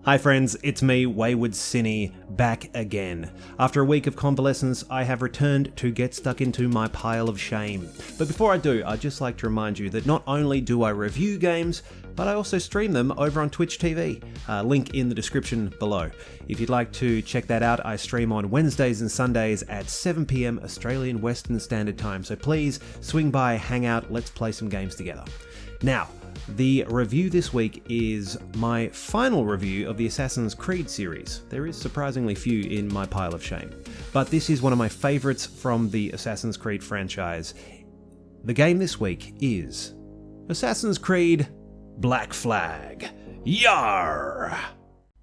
Hi friends, it's me, Wayward Sinny, back again. After a week of convalescence, I have returned to get stuck into my pile of shame. But before I do, I'd just like to remind you that not only do I review games, but I also stream them over on Twitch TV. Link in the description below. If you'd like to check that out, I stream on Wednesdays and Sundays at 7 PM Australian Western Standard Time, so please swing by, hang out, let's play some games together. Now, the review this week is my final review of the Assassin's Creed series. There is surprisingly few in my pile of shame, but this is one of my favourites from the Assassin's Creed franchise. The game this week is Assassin's Creed Black Flag. Yar!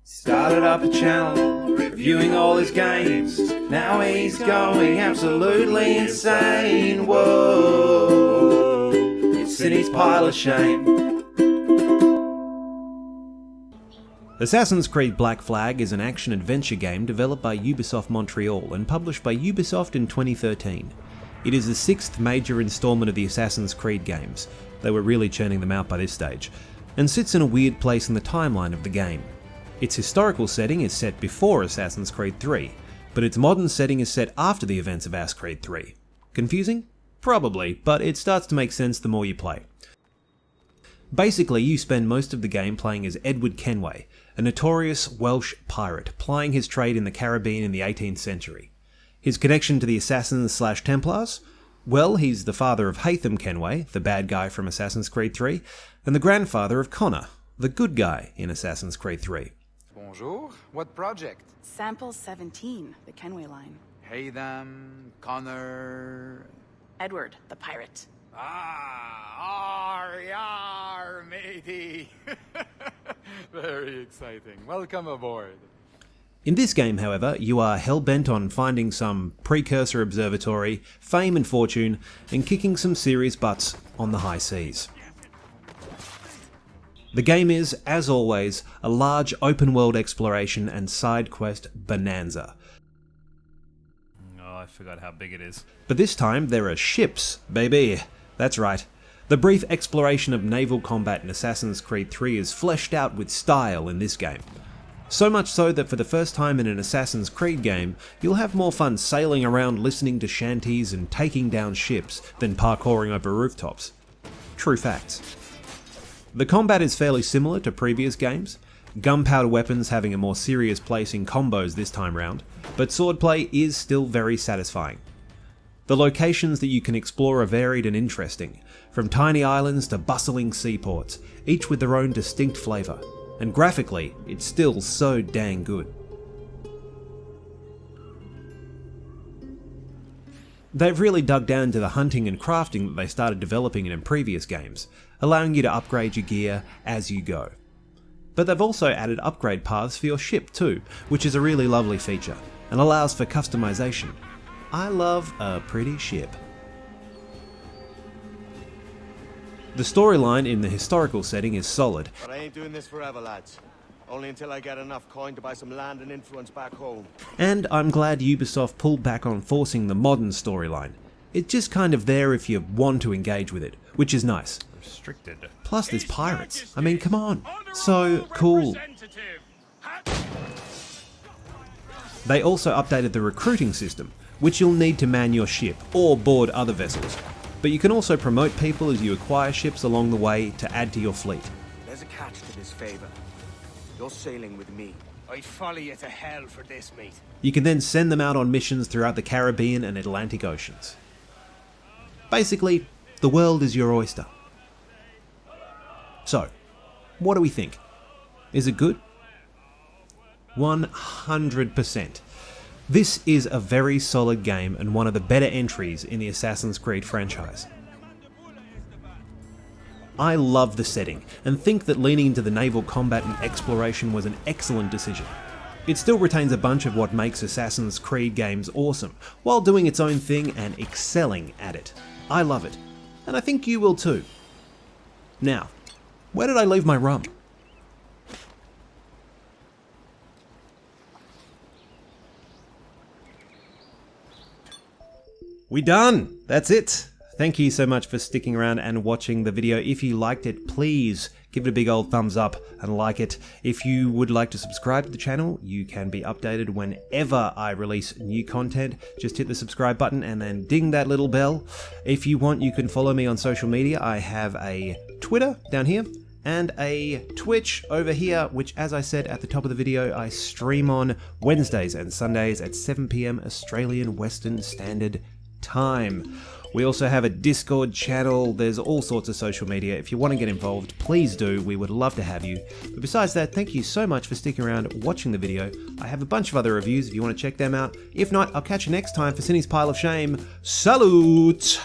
Started up a channel, reviewing all his games. Now he's going absolutely insane. Whoa, it's Sinny's pile of shame. Assassin's Creed Black Flag is an action-adventure game developed by Ubisoft Montreal and published by Ubisoft in 2013. It is the sixth major installment of the Assassin's Creed games, they were really churning them out by this stage, and sits in a weird place in the timeline of the game. Its historical setting is set before Assassin's Creed 3, but its modern setting is set after the events of Assassin's Creed 3. Confusing? Probably, but it starts to make sense the more you play. Basically, you spend most of the game playing as Edward Kenway, a notorious Welsh pirate plying his trade in the Caribbean in the 18th century. His connection to the Assassins/Templars? Well, he's the father of Haytham Kenway, the bad guy from Assassin's Creed 3, and the grandfather of Connor, the good guy in Assassin's Creed 3. Bonjour, what project? Sample 17, the Kenway line. Haytham, Connor... Edward, the pirate. Yar, matey. Very exciting. Welcome aboard. In this game, however, you are hell-bent on finding some precursor observatory, fame and fortune, and kicking some serious butts on the high seas. The game is, as always, a large open-world exploration and side quest bonanza. Oh, I forgot how big it is. But this time, there are ships, baby. That's right. The brief exploration of naval combat in Assassin's Creed 3 is fleshed out with style in this game. So much so that for the first time in an Assassin's Creed game, you'll have more fun sailing around listening to shanties and taking down ships than parkouring over rooftops. True facts. The combat is fairly similar to previous games, gunpowder weapons having a more serious place in combos this time round, but swordplay is still very satisfying. The locations that you can explore are varied and interesting, from tiny islands to bustling seaports, each with their own distinct flavour, and graphically, it's still so dang good. They've really dug down to the hunting and crafting that they started developing in previous games, allowing you to upgrade your gear as you go. But they've also added upgrade paths for your ship too, which is a really lovely feature, and allows for customization. I love a pretty ship. The storyline in the historical setting is solid. But I ain't doing this forever, lads. Only until I get enough coin to buy some land and influence back home. And I'm glad Ubisoft pulled back on forcing the modern storyline. It's just kind of there if you want to engage with it, which is nice. Restricted. Plus there's pirates. I mean, come on. So cool. They also updated the recruiting system, which you'll need to man your ship or board other vessels. But you can also promote people as you acquire ships along the way to add to your fleet. There's a catch to this favour. You're sailing with me. I'd follow you to hell for this, mate. You can then send them out on missions throughout the Caribbean and Atlantic Oceans. Basically, the world is your oyster. So, what do we think? Is it good? 100%. This is a very solid game and one of the better entries in the Assassin's Creed franchise. I love the setting and think that leaning into the naval combat and exploration was an excellent decision. It still retains a bunch of what makes Assassin's Creed games awesome, while doing its own thing and excelling at it. I love it, and I think you will too. Now, where did I leave my rum? We done! That's it! Thank you so much for sticking around and watching the video. If you liked it, please give it a big old thumbs up and like it. If you would like to subscribe to the channel, you can be updated whenever I release new content. Just hit the subscribe button and then ding that little bell. If you want, you can follow me on social media. I have a Twitter down here and a Twitch over here, which, as I said at the top of the video, I stream on Wednesdays and Sundays at 7 PM Australian Western Standard Time. We also have a Discord channel. There's all sorts of social media. If you want to get involved, please do. We would love to have you. But besides that, thank you so much for sticking around watching the video. I have a bunch of other reviews if you want to check them out. If not, I'll catch you next time for Sinny's Pile of Shame. Salute!